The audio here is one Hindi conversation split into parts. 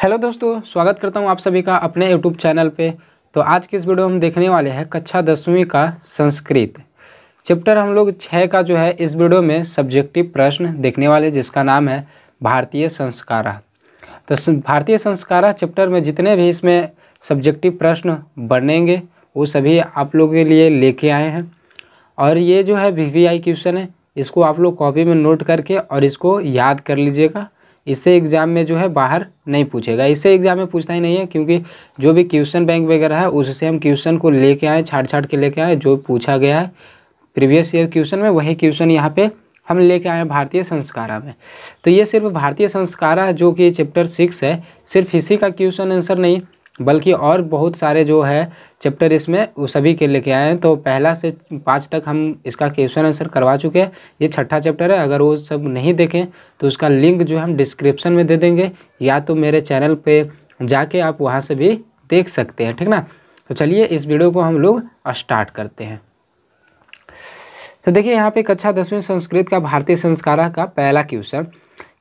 हेलो दोस्तों, स्वागत करता हूं आप सभी का अपने यूट्यूब चैनल पे। तो आज की इस वीडियो में हम देखने वाले हैं कक्षा 10वीं का संस्कृत चैप्टर। हम लोग 6 का जो है इस वीडियो में सब्जेक्टिव प्रश्न देखने वाले, जिसका नाम है भारतीय संस्कारा। तो भारतीय संस्कारा चैप्टर में जितने भी इसमें सब्जेक्टिव प्रश्न बनेंगे वो सभी आप लोगों के लिए लेके आए हैं। और ये जो है VVI क्वेश्चन है, इसको आप लोग कॉपी में नोट करके और इसको याद कर लीजिएगा। इससे एग्ज़ाम में जो है बाहर नहीं पूछेगा, इससे एग्ज़ाम में पूछता ही नहीं है, क्योंकि जो भी क्वेश्चन बैंक वगैरह है उससे हम क्वेश्चन को लेके आए, छाट के लेके आए। जो पूछा गया है प्रीवियस ईयर क्वेश्चन में वही क्वेश्चन यहाँ पे हम लेके आए हैं भारतीय संस्कारा में। तो ये सिर्फ भारतीय संस्कारा जो कि चैप्टर 6 है, सिर्फ इसी का क्वेश्चन आंसर नहीं बल्कि और बहुत सारे जो है चैप्टर इसमें वो सभी के लेके आए हैं। तो पहला से 5 तक हम इसका क्वेश्चन आंसर करवा चुके हैं। ये छठा चैप्टर है। अगर वो सब नहीं देखें तो उसका लिंक जो है हम डिस्क्रिप्शन में दे देंगे, या तो मेरे चैनल पे जाके आप वहाँ से भी देख सकते हैं, ठीक ना। तो चलिए इस वीडियो को हम लोग स्टार्ट करते हैं। तो देखिए यहाँ पे कक्षा 10वीं संस्कृत का भारतीय संस्कारा का पहला क्वेश्चन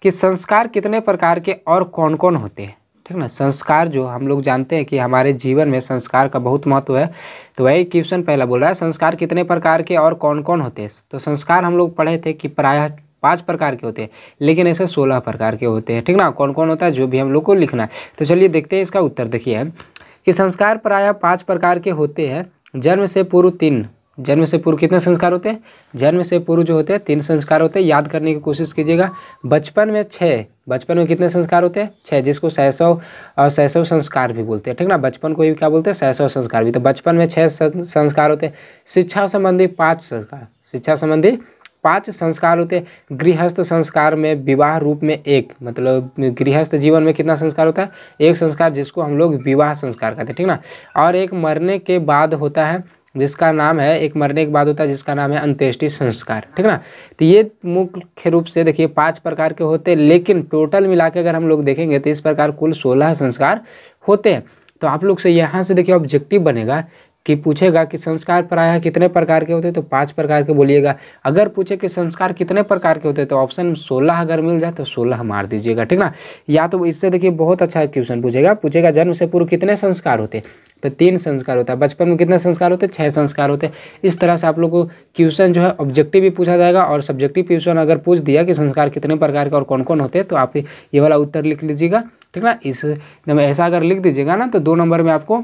कि संस्कार कितने प्रकार के और कौन कौन होते हैं, ठीक ना। संस्कार जो हम लोग जानते हैं कि हमारे जीवन में संस्कार का बहुत महत्व है, तो वही क्वेश्चन पहला बोल रहा है संस्कार कितने प्रकार के और कौन कौन होते हैं। तो संस्कार हम लोग पढ़े थे कि प्रायः 5 प्रकार के होते हैं, लेकिन ऐसे 16 प्रकार के होते हैं, ठीक ना। कौन कौन होता है जो भी हम लोग को लिखना है। तो चलिए देखते हैं इसका उत्तर। देखिए कि संस्कार प्रायः 5 प्रकार के होते हैं। जन्म से पूर्व 3, जन्म से पूर्व कितने संस्कार होते हैं? जन्म से पूर्व जो होते हैं 3 संस्कार होते हैं, याद करने की कोशिश कीजिएगा। बचपन में 6, बचपन में कितने संस्कार होते हैं? 6, जिसको शैशव और शैशव संस्कार भी बोलते हैं, ठीक ना। बचपन को ही क्या बोलते हैं? शैशव संस्कार भी। तो बचपन में 6 संस्कार होते हैं। शिक्षा संबंधी 5 संस्कार, शिक्षा संबंधी 5 संस्कार होते हैं। गृहस्थ संस्कार में विवाह रूप में 1, मतलब गृहस्थ जीवन में कितना संस्कार होता है? 1 संस्कार, जिसको हम लोग विवाह संस्कार कहते हैं, ठीक ना। और एक मरने के बाद होता है जिसका नाम है, एक मरने के बाद होता है जिसका नाम है अंत्येष्टि संस्कार, ठीक ना। तो ये मुख्य रूप से देखिए 5 प्रकार के होते हैं, लेकिन टोटल मिला के अगर हम लोग देखेंगे तो इस प्रकार कुल 16 संस्कार होते हैं। तो आप लोग से यहाँ से देखिए ऑब्जेक्टिव बनेगा कि पूछेगा कि संस्कार प्रायः कितने प्रकार के होते हैं, तो 5 प्रकार के बोलिएगा। अगर पूछे कि संस्कार कितने प्रकार के होते हैं तो ऑप्शन 16 अगर मिल जाए तो 16 मार दीजिएगा, ठीक ना। या तो इससे देखिए बहुत अच्छा क्वेश्चन पूछेगा जन्म से पूर्व कितने संस्कार होते हैं, तो 3 संस्कार होता है। बचपन में कितने संस्कार होते हैं? 6 संस्कार होते हैं। इस तरह से आप लोग को क्वेश्चन जो है ऑब्जेक्टिव भी पूछा जाएगा, और सब्जेक्टिव क्वेश्चन अगर पूछ दिया कि संस्कार कितने प्रकार के और कौन कौन होते हैं तो आप ये वाला उत्तर लिख लीजिएगा, ठीक ना। इस ऐसा अगर लिख दीजिएगा ना तो 2 नंबर में आपको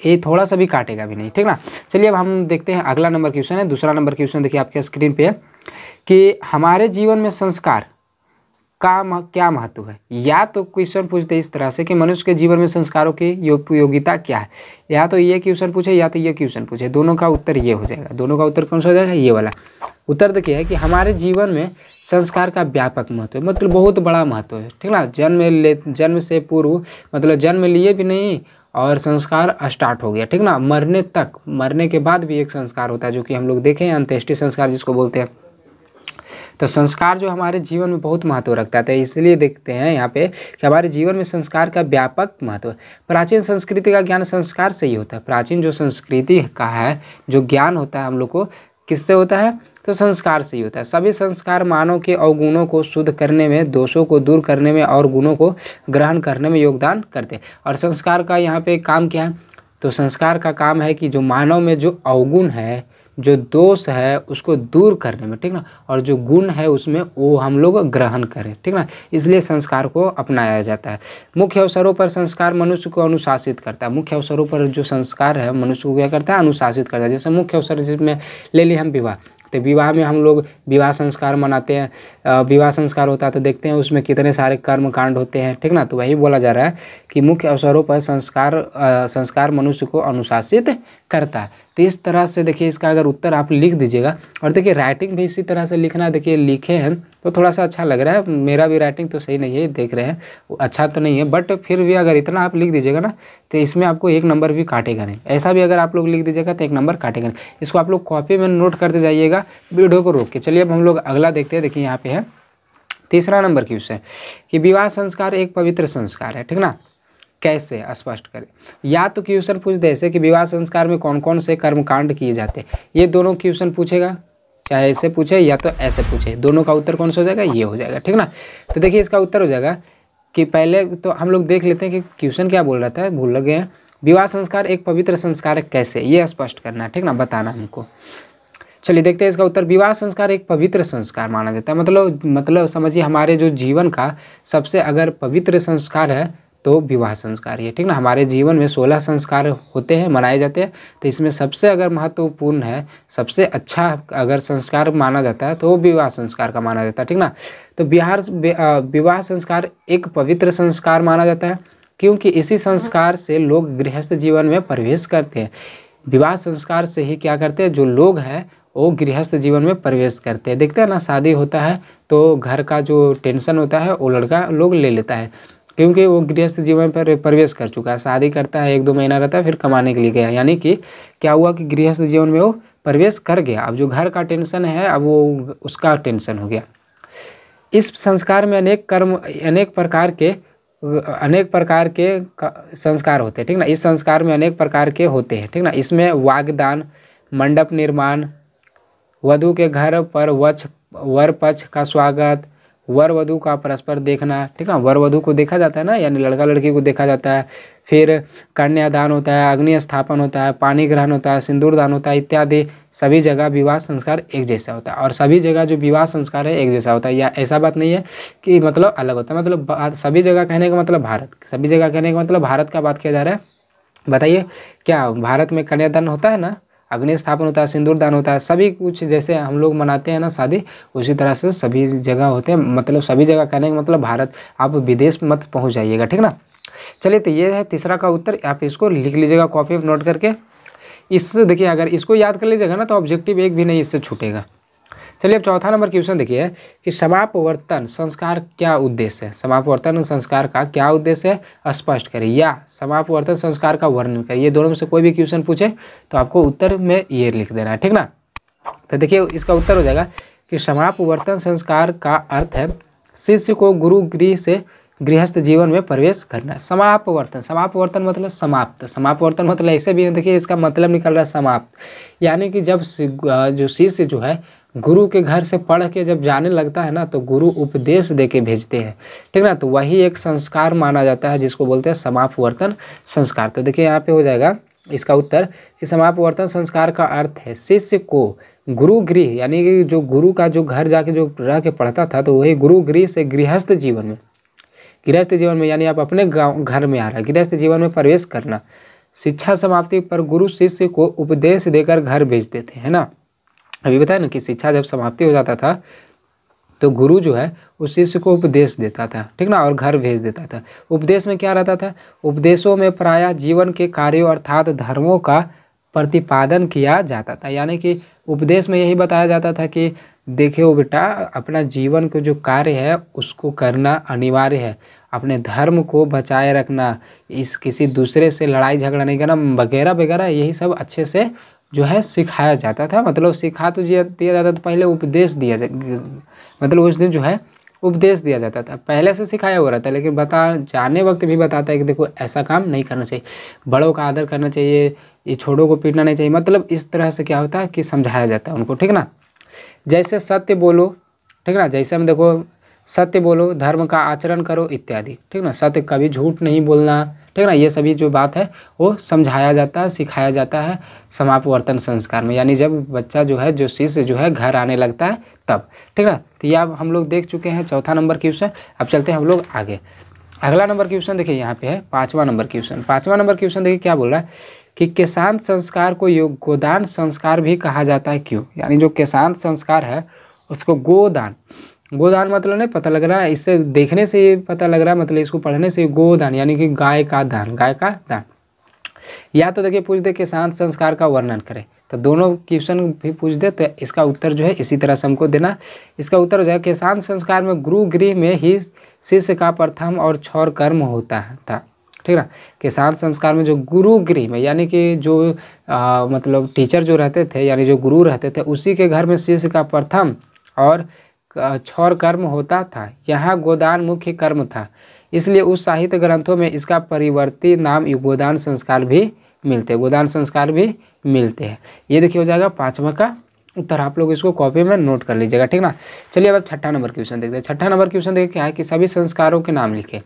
ये थोड़ा सा भी काटेगा भी नहीं, ठीक ना। चलिए अब हम देखते हैं अगला नंबर क्वेश्चन है। दूसरा नंबर क्वेश्चन देखिए आपके स्क्रीन पे है कि हमारे जीवन में संस्कार का क्या महत्व है। या तो क्वेश्चन पूछते इस तरह से कि मनुष्य के जीवन में संस्कारों की उपयोगिता क्या है। या तो ये क्वेश्चन पूछे या तो ये क्वेश्चन पूछे, दोनों का उत्तर ये हो जाएगा। दोनों का उत्तर कौन सा हो जाएगा? ये वाला उत्तर देखिए है कि हमारे जीवन में संस्कार का व्यापक महत्व है, मतलब बहुत बड़ा महत्व है, ठीक ना। जन्म से पूर्व मतलब जन्म लिए भी नहीं और संस्कार स्टार्ट हो गया, ठीक ना। मरने तक, मरने के बाद भी एक संस्कार होता है जो कि हम लोग देखें अंत्येष्टि संस्कार जिसको बोलते हैं। तो संस्कार जो हमारे जीवन में बहुत महत्व रखता है, तो इसलिए देखते हैं यहाँ पे कि हमारे जीवन में संस्कार का व्यापक महत्व है। प्राचीन संस्कृति का ज्ञान संस्कार से ही होता है। प्राचीन जो संस्कृति का है, जो ज्ञान होता है हम लोग को, किससे होता है? तो संस्कार से ही होता है। सभी संस्कार मानव के अवगुणों को शुद्ध करने में, दोषों को दूर करने में और गुणों को ग्रहण करने में योगदान करते हैं। और संस्कार का यहाँ पे काम क्या है? तो संस्कार का काम है कि जो मानव में जो अवगुण है, जो दोष है, उसको दूर करने में, ठीक ना, और जो गुण है उसमें वो हम लोग ग्रहण करें, ठीक ना। इसलिए संस्कार को अपनाया जाता है। मुख्य अवसरों पर संस्कार मनुष्य को अनुशासित करता है। मुख्य अवसरों पर जो संस्कार है मनुष्य को क्या करता है? अनुशासित करता है। जैसे मुख्य अवसर जिसमें ले लिए हम विवाह, तो विवाह में हम लोग विवाह संस्कार मनाते हैं। विवाह संस्कार होता है तो देखते हैं उसमें कितने सारे कर्म कांड होते हैं, ठीक ना। तो वही बोला जा रहा है कि मुख्य अवसरों पर संस्कार मनुष्य को अनुशासित करता है। तो इस तरह से देखिए इसका अगर उत्तर आप लिख दीजिएगा। और देखिए राइटिंग भी इसी तरह से लिखना, देखिए लिखे हैं तो थोड़ा सा अच्छा लग रहा है। मेरा भी राइटिंग तो सही नहीं है, देख रहे हैं अच्छा तो नहीं है, बट फिर भी अगर इतना आप लिख दीजिएगा ना तो इसमें आपको 1 नंबर भी काटेगा नहीं। ऐसा भी अगर आप लोग लिख दीजिएगा तो 1 नंबर काटेगा नहीं। इसको आप लोग कॉपी में नोट करते जाइएगा वीडियो को रोक के। चलिए अब हम लोग अगला देखते हैं। देखिए यहाँ पे है तीसरा नंबर क्वेश्चन कि विवाह संस्कार एक पवित्र संस्कार है, ठीक ना। कैसे स्पष्ट करें? या तो क्वेश्चन पूछ दे ऐसे कि विवाह संस्कार में कौन कौन से कर्मकांड किए जाते हैं। ये दोनों क्वेश्चन पूछेगा, चाहे ऐसे पूछे या तो ऐसे पूछे, दोनों का उत्तर कौन सा हो जाएगा? ये हो जाएगा, ठीक ना। तो देखिए इसका उत्तर हो जाएगा कि पहले तो हम लोग देख लेते हैं कि क्वेश्चन क्या बोल रहा था, भूल गए हैं। विवाह संस्कार एक पवित्र संस्कार है कैसे, ये स्पष्ट करना है, ठीक ना, बताना हमको। चलिए देखते हैं इसका उत्तर। विवाह संस्कार एक पवित्र संस्कार माना जाता है, मतलब समझिए हमारे जो जीवन का सबसे अगर पवित्र संस्कार है तो विवाह संस्कार ही है, ठीक ना। हमारे जीवन में 16 संस्कार होते हैं, मनाए जाते हैं, तो इसमें सबसे अगर महत्वपूर्ण है, सबसे अच्छा अगर संस्कार माना जाता है तो वो विवाह संस्कार का माना जाता है, ठीक ना। तो विवाह संस्कार एक पवित्र संस्कार माना जाता है क्योंकि इसी संस्कार से लोग गृहस्थ जीवन में प्रवेश करते हैं। विवाह संस्कार से ही क्या करते हैं, जो लोग हैं वो गृहस्थ जीवन में प्रवेश करते हैं। देखते हैं ना, शादी होता है तो घर का जो टेंशन होता है वो लड़का लोग ले लेता है, क्योंकि वो गृहस्थ जीवन पर प्रवेश कर चुका है। शादी करता है, 1-2 महीना रहता है, फिर कमाने के लिए गया, यानी कि क्या हुआ कि गृहस्थ जीवन में वो प्रवेश कर गया। अब जो घर का टेंशन है अब वो उसका टेंशन हो गया। इस संस्कार में अनेक प्रकार के संस्कार होते हैं, ठीक ना। इस संस्कार में अनेक प्रकार के होते हैं, ठीक ना। इसमें वागदान, मंडप निर्माण, वधू के घर पर वर पक्ष का स्वागत, वर वधू का परस्पर देखना, ठीक ना, वर वधू को देखा जाता है ना, यानी लड़का लड़की को देखा जाता है। फिर कन्यादान होता है, अग्नि स्थापन होता है, पानी ग्रहण होता है, सिंदूर दान होता है इत्यादि। सभी जगह विवाह संस्कार एक जैसा होता है, और सभी जगह जो विवाह संस्कार है एक जैसा होता है। या ऐसा बात नहीं है कि मतलब अलग होता है, मतलब सभी जगह कहने का मतलब सभी जगह कहने का मतलब भारत का बात किया जा रहा है। बताइए क्या भारत में कन्यादान होता है ना, अग्नि स्थापन होता है, सिंदूर दान होता है, सभी कुछ जैसे हम लोग मनाते हैं ना शादी, उसी तरह से सभी जगह होते हैं। मतलब सभी जगह कहने का मतलब भारत, आप विदेश मत पहुंच जाइएगा, ठीक ना। चलिए तो ये है तीसरा का उत्तर, आप इसको लिख लीजिएगा कॉपी में नोट करके। इससे देखिए अगर इसको याद कर लीजिएगा ना तो ऑब्जेक्टिव एक भी नहीं इससे छूटेगा। चलिए अब चौथा नंबर क्वेश्चन देखिए कि समापवर्तन संस्कार क्या उद्देश्य है। समापवर्तन संस्कार का क्या उद्देश्य है स्पष्ट करिए, या समापवर्तन संस्कार का वर्णन करिए। ये दोनों में से कोई भी क्वेश्चन पूछे तो आपको उत्तर में ये लिख देना है, ठीक ना। तो देखिए इसका उत्तर हो जाएगा कि समापवर्तन संस्कार का अर्थ है शिष्य को गुरु गृह से गृहस्थ जीवन में प्रवेश करना। समापवर्तन मतलब समाप्त, समापवर्तन मतलब ऐसे भी देखिए इसका मतलब निकल रहा है समाप्त, यानी कि जब जो शिष्य जो है गुरु के घर से पढ़ के जब जाने लगता है ना तो गुरु उपदेश दे के भेजते हैं, ठीक ना। तो वही एक संस्कार माना जाता है जिसको बोलते हैं समापवर्तन संस्कार। तो देखिए यहाँ पे हो जाएगा इसका उत्तर कि समापवर्तन संस्कार का अर्थ है शिष्य को गुरु गृह, यानी कि जो गुरु का जो घर जाके जो रह के पढ़ता था तो वही गुरु गृह से गृहस्थ जीवन में यानी आप अपने गाँव घर में आ रहा है, गृहस्थ जीवन में प्रवेश करना। शिक्षा समाप्ति पर गुरु शिष्य को उपदेश देकर घर भेजते थे, है ना। अभी बताया ना कि शिक्षा जब समाप्ति हो जाता था तो गुरु जो है उस शिष्य को उपदेश देता था, ठीक ना, और घर भेज देता था। उपदेश में क्या रहता था, उपदेशों में प्रायः जीवन के कार्यों अर्थात धर्मों का प्रतिपादन किया जाता था। यानी कि उपदेश में यही बताया जाता था कि देखिए बेटा अपना जीवन का जो कार्य है उसको करना अनिवार्य है, अपने धर्म को बचाए रखना, इस किसी दूसरे से लड़ाई झगड़ा नहीं करना वगैरह वगैरह, यही सब अच्छे से जो है सिखाया जाता था। मतलब सिखा तो दिया जाता था, पहले उपदेश दिया मतलब उस दिन जो है उपदेश दिया जाता था, पहले से सिखाया हो रहा था, लेकिन जाने वक्त भी बताता है कि देखो ऐसा काम नहीं करना चाहिए, बड़ों का आदर करना चाहिए, ये छोटों को पीटना नहीं चाहिए। मतलब इस तरह से क्या होता है कि समझाया जाता है उनको, ठीक ना। जैसे सत्य बोलो, ठीक ना, जैसे हम देखो सत्य बोलो, धर्म का आचरण करो इत्यादि, ठीक ना। सत्य कभी झूठ नहीं बोलना, ठीक ना, ये सभी जो बात है वो समझाया जाता है, सिखाया जाता है समापवर्तन संस्कार में। यानी जब बच्चा जो है, जो शिष्य जो है घर आने लगता है तब, ठीक ना। तो ये अब हम लोग देख चुके हैं चौथा नंबर क्वेश्चन। अब चलते हैं हम लोग आगे। अगला नंबर क्वेश्चन देखिए यहाँ पे है 5वां नंबर क्वेश्चन। 5वां नंबर क्वेश्चन देखिए क्या बोल रहा है कि केशांत संस्कार को गोदान संस्कार भी कहा जाता है, क्यों। यानी जो केशांत संस्कार है उसको गोदान मतलब नहीं पता लग रहा है, इससे देखने से ये पता लग रहा है, मतलब इसको पढ़ने से गोदान यानी कि गाय का दान। या तो देखिए पूछ दे केशांत संस्कार का वर्णन करें, तो दोनों क्वेश्चन भी पूछ दे तो इसका उत्तर जो है इसी तरह से हमको देना। इसका उत्तर हो जाएगा केशांत संस्कार में गुरु गृह में ही शिष्य का प्रथम और क्षौर कर्म होता था, ठीक ना। केशांत संस्कार में जो गुरु गृह में यानी कि जो मतलब टीचर जो रहते थे, यानी जो गुरु रहते थे, उसी के घर में शिष्य का प्रथम और क्षौर कर्म होता था। यहाँ गोदान मुख्य कर्म था, इसलिए उस साहित्य ग्रंथों में इसका परिवर्ती नाम गोदान संस्कार भी मिलते हैं। ये देखिए हो जाएगा 5वां का उत्तर। आप लोग इसको कॉपी में नोट कर लीजिएगा, ठीक ना। चलिए अब 6ठा नंबर क्वेश्चन देखते हैं। 6ठा नंबर क्वेश्चन देखिए क्या है कि सभी संस्कारों के नाम लिखे।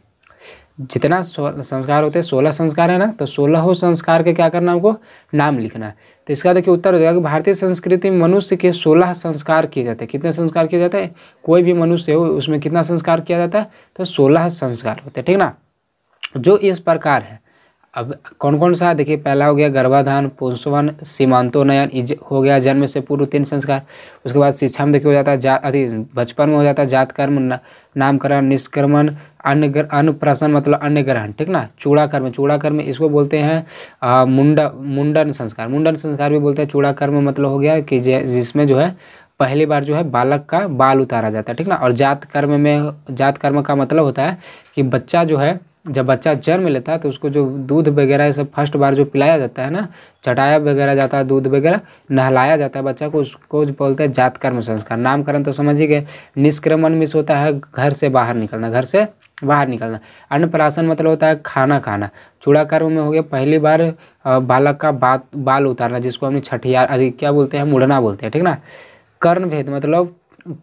जितना संस्कार होते हैं 16 संस्कार है ना, तो 16 संस्कार के क्या करना हमको नाम लिखना है। तो इसका देखिए उत्तर हो जाएगा कि भारतीय संस्कृति में मनुष्य के 16 संस्कार किए जाते हैं। कितने संस्कार किए जाते हैं? कोई भी मनुष्य हो उसमें कितना संस्कार किया जाता है? तो 16 संस्कार होते हैं, ठीक ना, जो इस प्रकार है। अब कौन कौन सा देखिए, पहला हो गया गर्भाधान, पुंसवन, सीमांतोन्नयन हो गया, जन्म से पूर्व 3 संस्कार। उसके बाद शिक्षा में देखिए हो जाता है बचपन में हो जाता है जात कर्म, नामकरण, निष्क्रमण, अन्नप्राशन मतलब अन्न ग्रहण, ठीक ना। चूड़ा कर्म इसको बोलते हैं मुंडन संस्कार भी बोलते हैं। चूड़ा कर्म मतलब हो गया कि जिसमें जो है पहली बार जो है बालक का बाल उतारा जाता है, ठीक ना। और जात कर्म का मतलब होता है कि बच्चा जो है, जब बच्चा जन्म लेता है तो उसको जो दूध वगैरह सब फर्स्ट बार जो पिलाया जाता है ना, चटाया वगैरह जाता है, दूध वगैरह नहलाया जाता है बच्चा को, उसको बोलते हैं जात कर्म संस्कार। नामकरण तो समझ ही गए। निष्क्रमण मिस होता है घर से बाहर निकलना। अन्नप्राशन मतलब होता है खाना खाना। चूड़ा कर्म में हो गया पहली बार बालक का बाल उतारना, जिसको हमने छठियार क्या बोलते हैं, मुड़ना बोलते हैं, ठीक ना। कर्ण भेद मतलब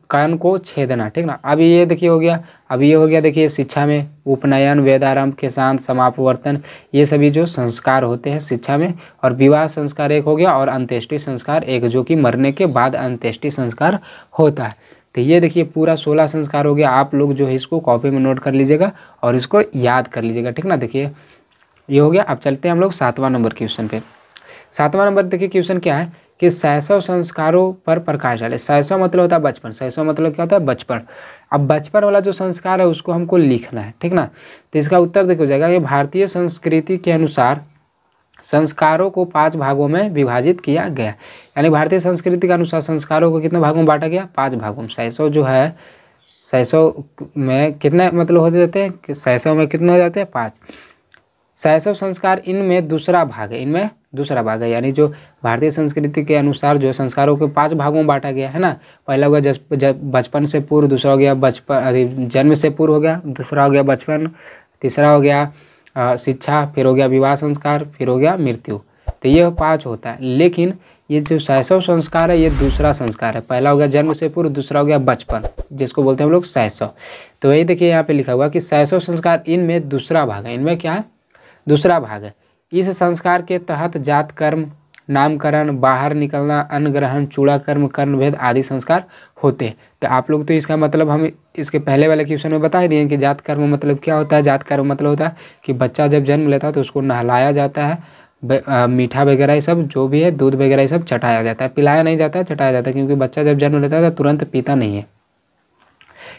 कान को छेदना, ठीक ना। अब ये देखिए हो गया। अब ये हो गया देखिए शिक्षा में उपनयन, वेदारंभ, केशांत, समापवर्तन, ये सभी जो संस्कार होते हैं शिक्षा में। और विवाह संस्कार एक हो गया और अंत्येष्टि संस्कार एक, जो कि मरने के बाद अंत्येष्टि संस्कार होता है। तो ये देखिए पूरा 16 संस्कार हो गया। आप लोग जो है इसको कॉपी में नोट कर लीजिएगा और इसको याद कर लीजिएगा, ठीक ना। देखिए ये हो गया। अब चलते हैं हम लोग 7वां नंबर क्वेश्चन पे। 7वां नंबर देखिए क्वेश्चन क्या है कि शैशव संस्कारों पर प्रकाश डाले। शैशव मतलब होता है बचपन, शैशव मतलब क्या होता है? बचपन। अब बचपन वाला जो संस्कार है उसको हमको लिखना है, ठीक ना। तो इसका उत्तर देखो जाएगा, ये भारतीय संस्कृति के अनुसार संस्कारों को 5 भागों में विभाजित किया गया। यानी भारतीय संस्कृति के अनुसार संस्कारों को कितने भागों में बांटा गया? 5 भागों में। शैशव जो है, शैशव में कितने मतलब हो जाते हैं कि शैशव में कितने हो जाते हैं? 5। शैशव संस्कार इनमें दूसरा भाग है, यानी जो भारतीय संस्कृति के अनुसार जो संस्कारों को 5 भागों में बांटा गया है ना। पहला हो गया बचपन से पूर्व, दूसरा हो गया जन्म से पूर्व हो गया, दूसरा हो गया बचपन, तीसरा हो गया शिक्षा, फिर हो गया विवाह संस्कार, फिर हो गया मृत्यु। तो ये 5 होता है। लेकिन ये जो शैशव संस्कार है ये दूसरा संस्कार है। पहला हो गया जन्म से पूर्व, दूसरा हो गया बचपन, जिसको बोलते हैं हम लोग शैशव। तो वही देखिए यहाँ पे लिखा हुआ कि शैशव संस्कार इनमें दूसरा भाग है। इनमें क्या है? दूसरा भाग है। इस संस्कार के तहत जात कर्म, नामकरण, बाहर निकलना, अन्न ग्रहण, चूड़ा कर्म, कर्ण भेद आदि संस्कार होते हैं। तो आप लोग तो इसका मतलब हम इसके पहले वाले क्वेश्चन में बता ही दिए कि जात कर्म मतलब क्या होता है। जात कर्म मतलब होता है कि बच्चा जब जन्म लेता है तो उसको नहलाया जाता है, मीठा वगैरह ये सब जो भी है, दूध वगैरह ये सब चटाया जाता है। पिलाया नहीं जाता है, चटाया जाता है, क्योंकि बच्चा जब जन्म लेता है तो तुरंत पीता नहीं है।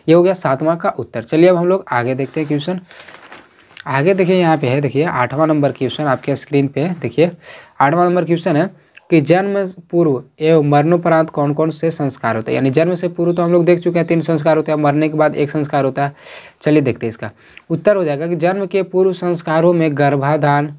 ये हो गया 7वां का उत्तर। चलिए अब हम लोग आगे देखते हैं क्वेश्चन। आगे देखिए यहाँ पे है, देखिए 8वां नंबर क्वेश्चन आपके स्क्रीन पे देखिए। 8वां नंबर क्वेश्चन है कि जन्म पूर्व एवं मरणोपरांत कौन कौन से संस्कार होते हैं। यानी जन्म से पूर्व तो हम लोग देख चुके हैं 3 संस्कार होते हैं, मरने के बाद 1 संस्कार होता है। चलिए देखते हैं इसका उत्तर हो जाएगा कि जन्म के पूर्व संस्कारों में गर्भाधान,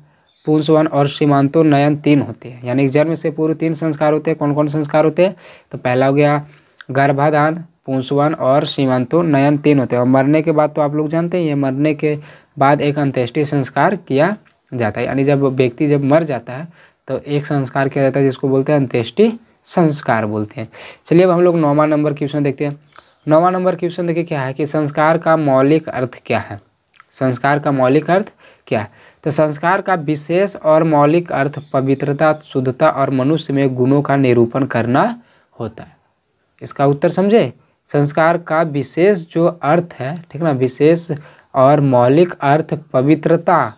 पुंसवन और सीमांतोन्नयन 3 होते हैं। यानी जन्म से पूर्व 3 संस्कार होते हैं। कौन कौन संस्कार होते हैं? तो पहला हो गया गर्भाधान, पुंसवन और सीमांतोन्नयन 3 होते हैं। और मरने के बाद तो आप लोग जानते हैं, मरने के बाद एक अंत्येष्टि संस्कार किया जाता है। यानी जब व्यक्ति जब मर जाता है तो एक संस्कार किया जाता है, जिसको बोलते हैं अंत्येष्टि संस्कार बोलते हैं। चलिए अब हम लोग 9वां नंबर क्वेश्चन देखते हैं। 9वां नंबर क्वेश्चन देखिए क्या है कि संस्कार का मौलिक अर्थ क्या है। संस्कार का मौलिक अर्थ क्या है? तो संस्कार का विशेष और मौलिक अर्थ पवित्रता, शुद्धता और मनुष्य में गुणों का निरूपण करना होता है। इसका उत्तर समझे। संस्कार का विशेष जो अर्थ है, ठीक ना, विशेष और मौलिक अर्थ पवित्रता,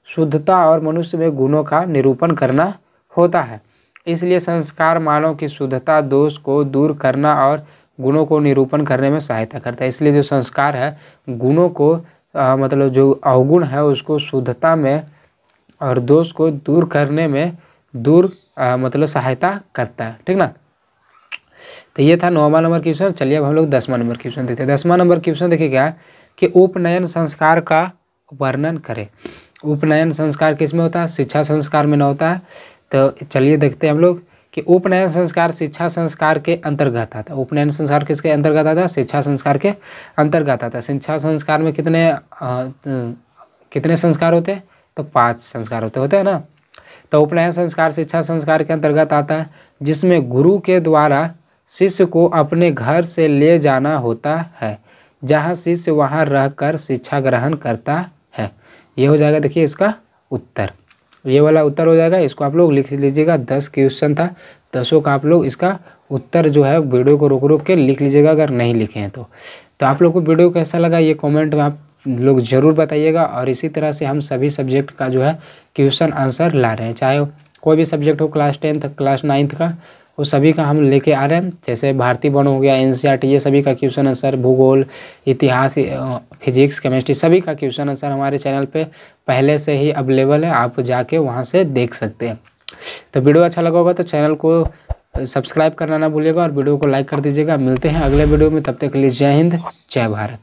शुद्धता और मनुष्य में गुणों का निरूपण करना होता है। इसलिए संस्कार मानव की शुद्धता, दोष को दूर करना और गुणों को निरूपण करने में सहायता करता है। इसलिए जो संस्कार है गुणों को मतलब जो अवगुण है उसको शुद्धता में और दोष को दूर करने में मतलब सहायता करता है, ठीक ना। तो ये था 9वां नंबर क्वेश्चन। चलिए अब हम लोग 10वां नंबर क्वेश्चन देखते हैं। 10वां नंबर क्वेश्चन देखिए क्या है कि उपनयन संस्कार का वर्णन करें। उपनयन संस्कार किस में होता है? शिक्षा संस्कार में न होता है। तो चलिए देखते हैं हम लोग कि उपनयन संस्कार शिक्षा संस्कार के अंतर्गत आता है। उपनयन संस्कार किसके अंतर्गत आता है? शिक्षा संस्कार के अंतर्गत आता है। शिक्षा संस्कार में कितने संस्कार होते हैं? तो 5 संस्कार होते हैं ना। तो उपनयन संस्कार शिक्षा संस्कार के अंतर्गत आता है, जिसमें गुरु के द्वारा शिष्य को अपने घर से ले जाना होता है, जहाँ शिष्य वहाँ रहकर शिक्षा ग्रहण करता है। ये हो जाएगा देखिए इसका उत्तर, ये वाला उत्तर हो जाएगा। इसको आप लोग लिख लीजिएगा। 10 क्वेश्चन था, 10 का आप लोग इसका उत्तर जो है वीडियो को रोक रोक के लिख लीजिएगा अगर नहीं लिखे हैं तो आप लोग को वीडियो कैसा लगा ये कमेंट में आप लोग ज़रूर बताइएगा। और इसी तरह से हम सभी सब्जेक्ट का जो है क्वेश्चन आंसर ला रहे हैं, चाहे कोई भी सब्जेक्ट हो, क्लास 10th क्लास 9th का, वो सभी का हम लेके आ रहे हैं। जैसे भारतीय वन हो गया, NCERT, ये सभी का क्वेश्चन आंसर, भूगोल, इतिहास, फिजिक्स, केमिस्ट्री, सभी का क्वेश्चन आंसर हमारे चैनल पे पहले से ही अवेलेबल है, आप जाके वहाँ से देख सकते हैं। तो वीडियो अच्छा लगा होगा तो चैनल को सब्सक्राइब करना ना भूलिएगा और वीडियो को लाइक कर दीजिएगा। मिलते हैं अगले वीडियो में, तब तक के लिए जय हिंद, जय भारत।